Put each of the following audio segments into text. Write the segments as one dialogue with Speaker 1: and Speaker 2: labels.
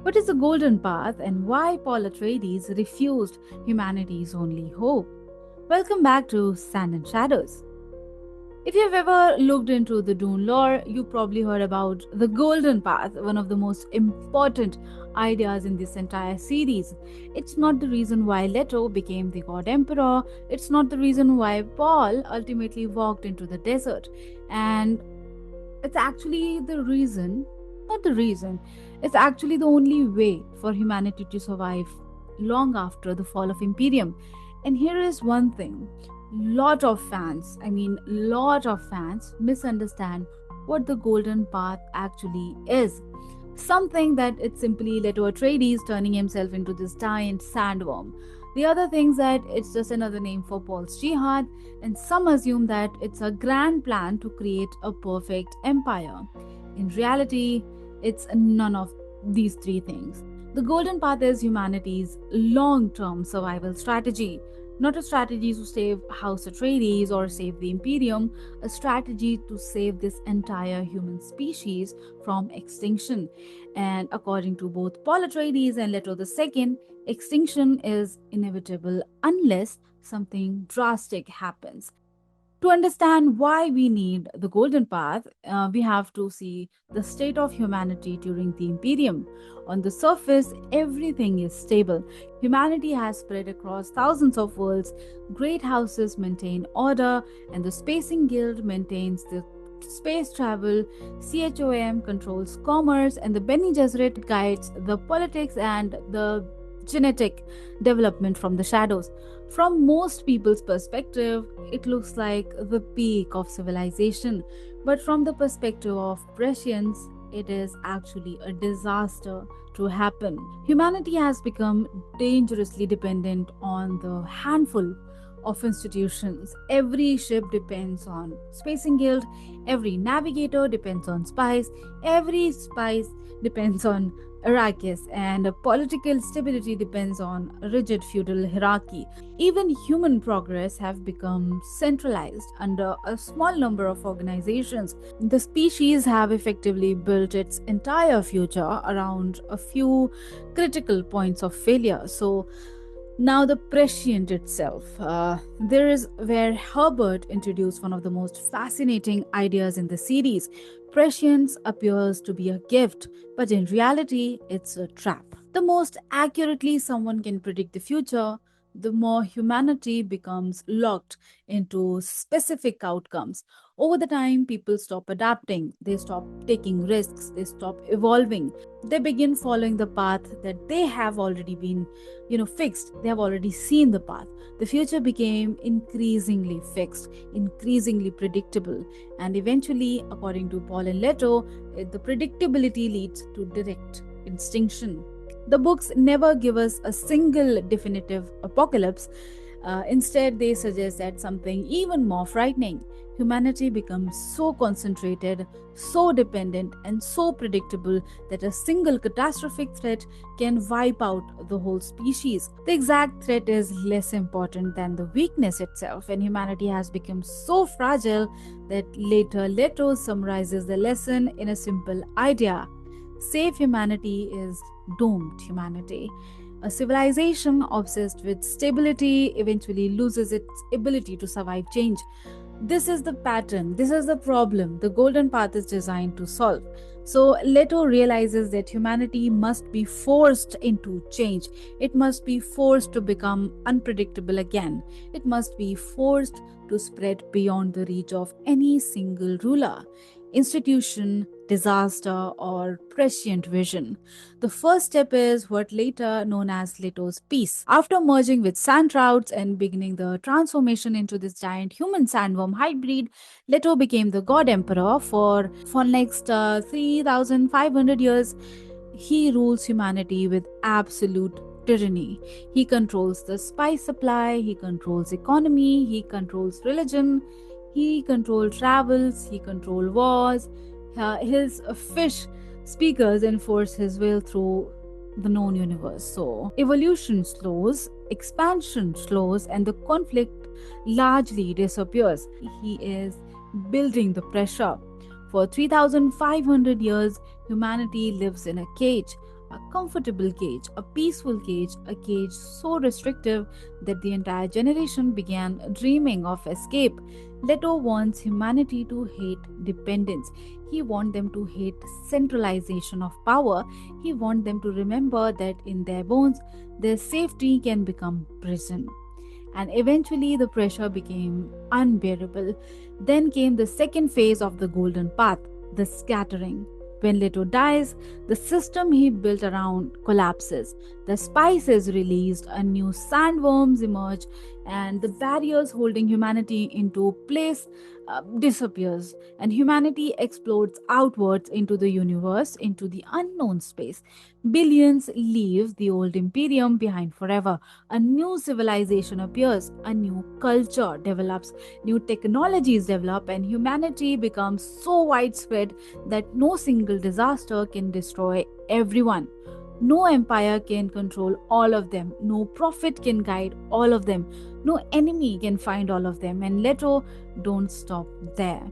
Speaker 1: What is the golden path and why Paul Atreides refused humanity's only hope? Welcome back to Sand and Shadows. If you've ever looked into the Dune lore, you probably heard about the Golden Path, one of the most important ideas in this entire series. It's not the reason why Leto became the God Emperor, it's not the reason why Paul ultimately walked into the desert, and it's actually the reason, not the reason, it's actually the only way for humanity to survive long after the fall of Imperium. And here is one thing, lot of fans misunderstand what the Golden Path actually is. Some think that it's simply Leto Atreides turning himself into this giant sandworm. The other thinks that it's just another name for Paul's jihad, and some assume that it's a grand plan to create a perfect empire. In reality, it's none of these three things. The Golden Path is humanity's long term survival strategy, not a strategy to save House Atreides or save the Imperium, a strategy to save this entire human species from extinction. And according to both Paul Atreides and Leto II, extinction is inevitable unless something drastic happens. To understand why we need the Golden Path, we have to see the state of humanity during the Imperium. On the surface, everything is stable. Humanity has spread across thousands of worlds, great houses maintain order, and the Spacing Guild maintains the space travel, CHOM controls commerce, and the Bene Gesserit guides the politics and the genetic development from the shadows. From most people's perspective, it looks like the peak of civilization, but from the perspective of prescience, it is actually a disaster to happen. Humanity has become dangerously dependent on the handful of institutions. Every ship depends on Spacing Guild, every navigator depends on spies, every spice depends on Arrakis, and political stability depends on rigid feudal hierarchy. Even human progress have become centralized under a small number of organizations. The species have effectively built its entire future around a few critical points of failure. So now, the prescient itself. There is where Herbert introduced one of the most fascinating ideas in the series. Prescience appears to be a gift, but in reality, it's a trap. The most accurately someone can predict the future, the more humanity becomes locked into specific outcomes. Over the time, people stop adapting, they stop taking risks, they stop evolving, they begin following the path that they have already been fixed. They have already seen the path. The future became increasingly fixed, increasingly predictable, and eventually, according to Paul and Leto, the predictability leads to direct extinction. The books never give us a single definitive apocalypse. Instead, they suggest that something even more frightening. Humanity becomes so concentrated, so dependent, and so predictable that a single catastrophic threat can wipe out the whole species. The exact threat is less important than the weakness itself, and humanity has become so fragile that later Leto summarizes the lesson in a simple idea: save humanity is doomed humanity. A civilization obsessed with stability eventually loses its ability to survive change. This is the pattern, this is the problem the Golden Path is designed to solve. So, Leto realizes that humanity must be forced into change. It must be forced to become unpredictable again. It must be forced to spread beyond the reach of any single ruler, institution, disaster, or prescient vision. The first step is what later known as Leto's peace. After merging with sand trouts and beginning the transformation into this giant human sandworm hybrid, Leto became the god emperor for next 3,500 years. He rules humanity with absolute tyranny. He controls the spice supply, he controls economy, he controls religion, he controls travels, he controls wars. His fish speakers enforce his will through the known universe. So evolution slows, expansion slows, and the conflict largely disappears. He is building the pressure. For 3,500 years, humanity lives in a cage, a comfortable cage, a peaceful cage, a cage so restrictive that the entire generation began dreaming of escape. Leto wants humanity to hate dependence. He wants them to hate centralization of power. He wants them to remember that in their bones, their safety can become prison. And eventually, the pressure became unbearable. Then came the second phase of the golden path, the scattering. When Leto dies, the system he built around collapses. The spice is released, a new sandworms emerge, and the barriers holding humanity into place disappears. And humanity explodes outwards into the universe, into the unknown space. Billions leave the old imperium behind forever. A new civilization appears, a new culture develops, new technologies develop, and humanity becomes so widespread that no single disaster can destroy everyone. No empire can control all of them. No prophet can guide all of them. No enemy can find all of them. And Leto don't stop there.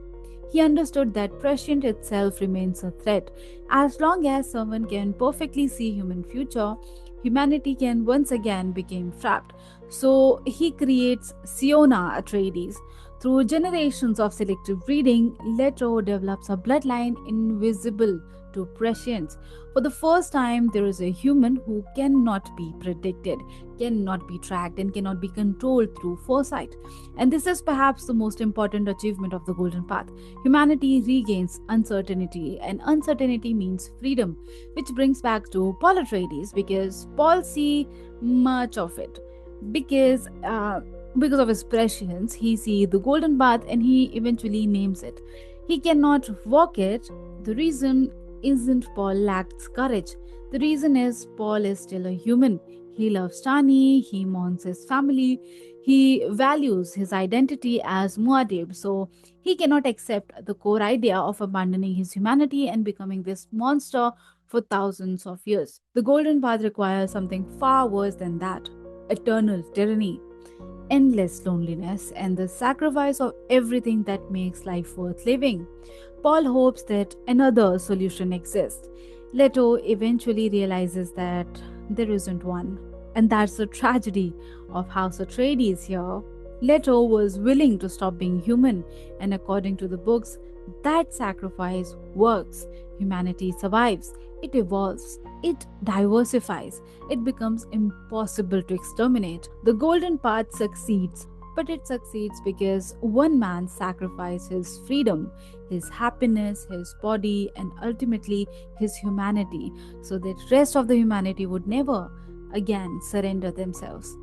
Speaker 1: He understood that prescient itself remains a threat. As long as someone can perfectly see human future, humanity can once again become trapped. So he creates Siona Atreides. Through generations of selective breeding, Leto develops a bloodline invisible to prescience. For the first time, there is a human who cannot be predicted, cannot be tracked, and cannot be controlled through foresight. And this is perhaps the most important achievement of the Golden Path. Humanity regains uncertainty, and uncertainty means freedom, which brings back to Paul Atreides because Paul see much of it. Because because of his prescience, he see the golden path and he eventually names it. He cannot walk it. The reason isn't Paul lacks courage. The reason is Paul is still a human. He loves Tani, he mourns his family, he values his identity as Muad'Dib. So he cannot accept the core idea of abandoning his humanity and becoming this monster for thousands of years. The golden path requires something far worse than that: eternal tyranny, endless loneliness, and the sacrifice of everything that makes life worth living. Paul hopes that another solution exists. Leto eventually realizes that there isn't one. And that's the tragedy of House Atreides here. Leto was willing to stop being human, and according to the books, that sacrifice works. Humanity survives, it evolves, it diversifies, it becomes impossible to exterminate. The Golden Path succeeds, but it succeeds because one man sacrificed his freedom, his happiness, his body, and ultimately his humanity, so that rest of the humanity would never again surrender themselves.